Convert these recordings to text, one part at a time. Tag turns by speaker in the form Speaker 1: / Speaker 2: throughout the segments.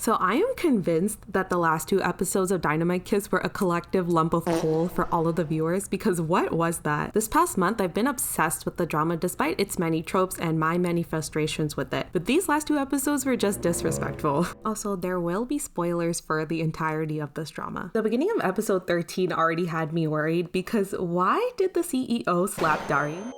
Speaker 1: So I am convinced that the last two episodes of Dynamite Kiss were a collective lump of coal for all of the viewers, because what was that? This past month, I've been obsessed with the drama despite its many tropes and my many frustrations with it. But these last two episodes were just disrespectful. Also, there will be spoilers for the entirety of this drama. The beginning of episode 13 already had me worried because why did the CEO slap Darim?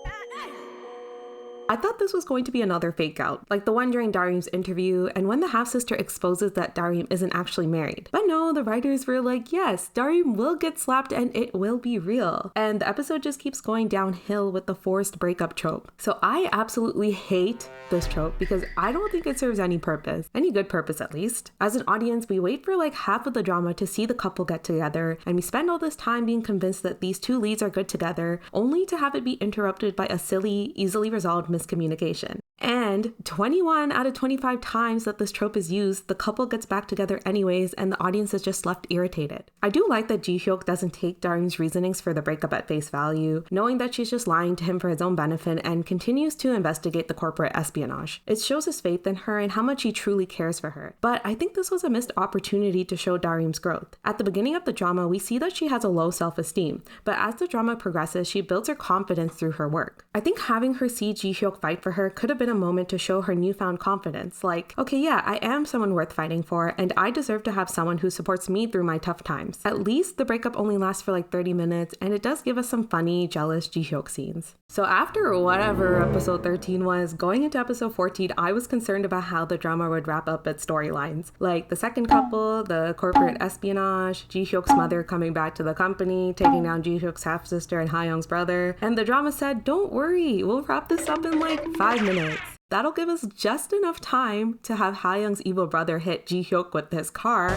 Speaker 1: I thought this was going to be another fake out, like the one during Darim's interview and when the half-sister exposes that Darim isn't actually married. But no, the writers were like, yes, Darim will get slapped and it will be real. And the episode just keeps going downhill with the forced breakup trope. So I absolutely hate this trope because I don't think it serves any purpose, any good purpose at least. As an audience, we wait for like half of the drama to see the couple get together, and we spend all this time being convinced that these two leads are good together, only to have it be interrupted by a silly, easily resolved miscommunication. And 21 out of 25 times that this trope is used, the couple gets back together anyways and the audience is just left irritated. I do like that Ji-hyuk doesn't take Darim's reasonings for the breakup at face value, knowing that she's just lying to him for his own benefit, and continues to investigate the corporate espionage. It shows his faith in her and how much he truly cares for her. But I think this was a missed opportunity to show Darim's growth. At the beginning of the drama, we see that she has a low self-esteem, but as the drama progresses, she builds her confidence through her work. I think having her see Ji-hyuk fight for her could have been a moment to show her newfound confidence, like, okay, yeah, I am someone worth fighting for, and I deserve to have someone who supports me through my tough times. At least the breakup only lasts for like 30 minutes, and it does give us some funny, jealous Ji-hyuk scenes. So after whatever episode 13 was, going into episode 14, I was concerned about how the drama would wrap up its storylines. Like the second couple, the corporate espionage, Ji-hyuk's mother coming back to the company, taking down Ji-hyuk's half-sister and Ha-young's brother, and the drama said, don't worry, we'll wrap this up in like 5 minutes. That'll give us just enough time to have Ha-young's evil brother hit Ji-hyuk with his car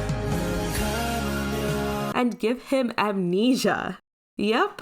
Speaker 1: and give him amnesia. Yep.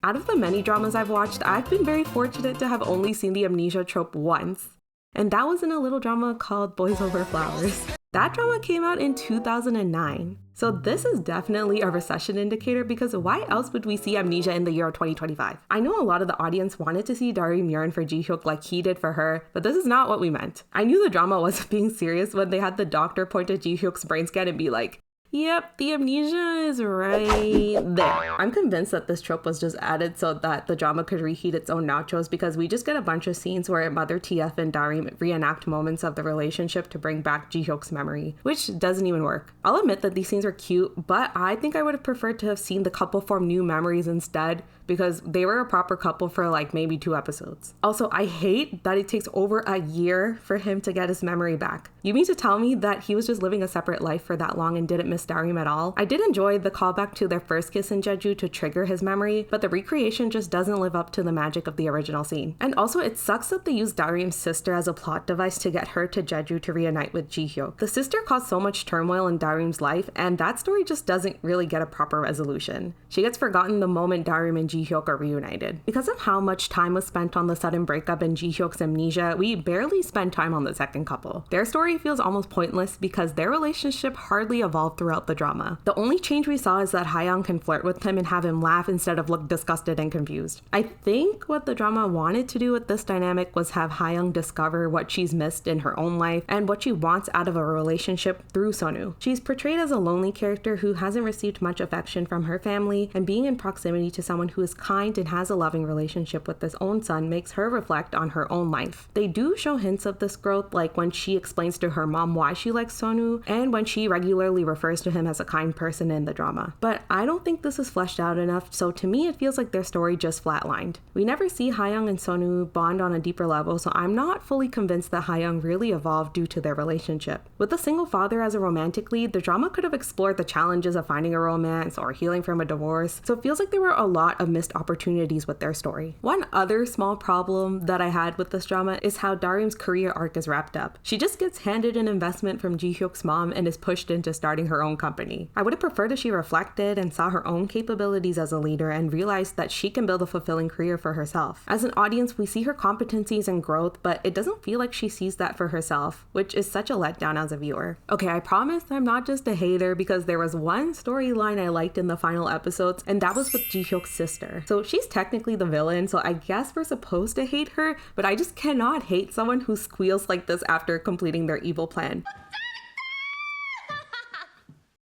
Speaker 1: Out of the many dramas I've watched, I've been very fortunate to have only seen the amnesia trope once. And that was in a little drama called Boys Over Flowers. That drama came out in 2009. So this is definitely a recession indicator, because why else would we see amnesia in the year of 2025? I know a lot of the audience wanted to see Darim yearn for Ji-hyuk like he did for her, but this is not what we meant. I knew the drama wasn't being serious when they had the doctor point to Ji-hyuk's brain scan and be like, yep, the amnesia is right there. I'm convinced that this trope was just added so that the drama could reheat its own nachos, because we just get a bunch of scenes where Mother TF and Darim reenact moments of the relationship to bring back Ji-hyuk's memory, which doesn't even work. I'll admit that these scenes are cute, but I think I would have preferred to have seen the couple form new memories instead, because they were a proper couple for like maybe 2 episodes. Also, I hate that it takes over a year for him to get his memory back. You mean to tell me that he was just living a separate life for that long and didn't miss Darim at all? I did enjoy the callback to their first kiss in Jeju to trigger his memory, but the recreation just doesn't live up to the magic of the original scene. And also, it sucks that they used Darim's sister as a plot device to get her to Jeju to reunite with Ji-hyuk. The sister caused so much turmoil in Darim's life, and that story just doesn't really get a proper resolution. She gets forgotten the moment Darim and Ji-hyuk are reunited. Because of how much time was spent on the sudden breakup and Ji-hyuk's amnesia, we barely spend time on the second couple. Their story feels almost pointless because their relationship hardly evolved throughout the drama. The only change we saw is that Ha-young can flirt with him and have him laugh instead of look disgusted and confused. I think what the drama wanted to do with this dynamic was have Ha-young discover what she's missed in her own life and what she wants out of a relationship through Sonu. She's portrayed as a lonely character who hasn't received much affection from her family, and being in proximity to someone who is kind and has a loving relationship with his own son makes her reflect on her own life. They do show hints of this growth, like when she explains to her mom why she likes Sonu, and when she regularly refers to him as a kind person in the drama. But I don't think this is fleshed out enough, so to me it feels like their story just flatlined. We never see Ha-young and Sonu bond on a deeper level, so I'm not fully convinced that Ha-young really evolved due to their relationship. With a single father as a romantic lead, the drama could have explored the challenges of finding a romance or healing from a divorce, so it feels like there were a lot of missed opportunities with their story. One other small problem that I had with this drama is how Darim's career arc is wrapped up. She just gets handed an investment from Ji-hyuk's mom and is pushed into starting her own company. I would have preferred if she reflected and saw her own capabilities as a leader and realized that she can build a fulfilling career for herself. As an audience, we see her competencies and growth, but it doesn't feel like she sees that for herself, which is such a letdown as a viewer. Okay, I promise I'm not just a hater, because there was one storyline I liked in the final episodes, and that was with Ji-hyuk's sister. sister. So she's technically the villain, so I guess we're supposed to hate her, but I just cannot hate someone who squeals like this after completing their evil plan.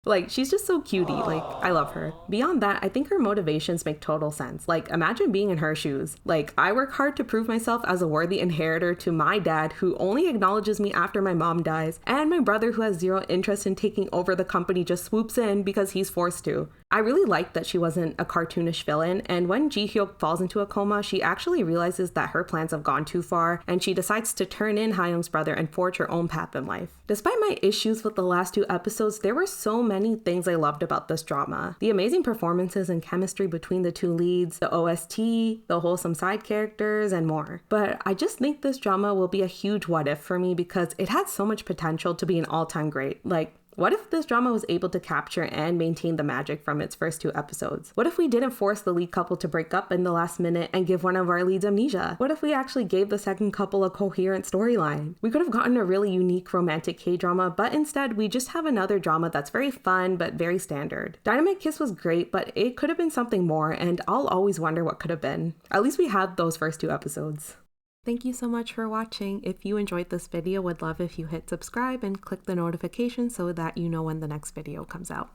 Speaker 1: Like, she's just so cutie. Like, I love her. Beyond that, I think her motivations make total sense. Like, imagine being in her shoes. Like, I work hard to prove myself as a worthy inheritor to my dad, who only acknowledges me after my mom dies, and my brother, who has zero interest in taking over the company, just swoops in because he's forced to. I really liked that she wasn't a cartoonish villain, and when Ji-hyuk falls into a coma, she actually realizes that her plans have gone too far, and she decides to turn in Ha-young's brother and forge her own path in life. Despite my issues with the last 2 episodes, there were so many things I loved about this drama. The amazing performances and chemistry between the 2 leads, the OST, the wholesome side characters, and more. But I just think this drama will be a huge what if for me because it had so much potential to be an all-time great. Like, what if this drama was able to capture and maintain the magic from its first 2 episodes? What if we didn't force the lead couple to break up in the last minute and give one of our leads amnesia? What if we actually gave the second couple a coherent storyline? We could have gotten a really unique romantic K-drama, but instead we just have another drama that's very fun but very standard. Dynamite Kiss was great, but it could have been something more, and I'll always wonder what could have been. At least we had those first 2 episodes. Thank you so much for watching. If you enjoyed this video, would love if you hit subscribe and click the notification so that you know when the next video comes out.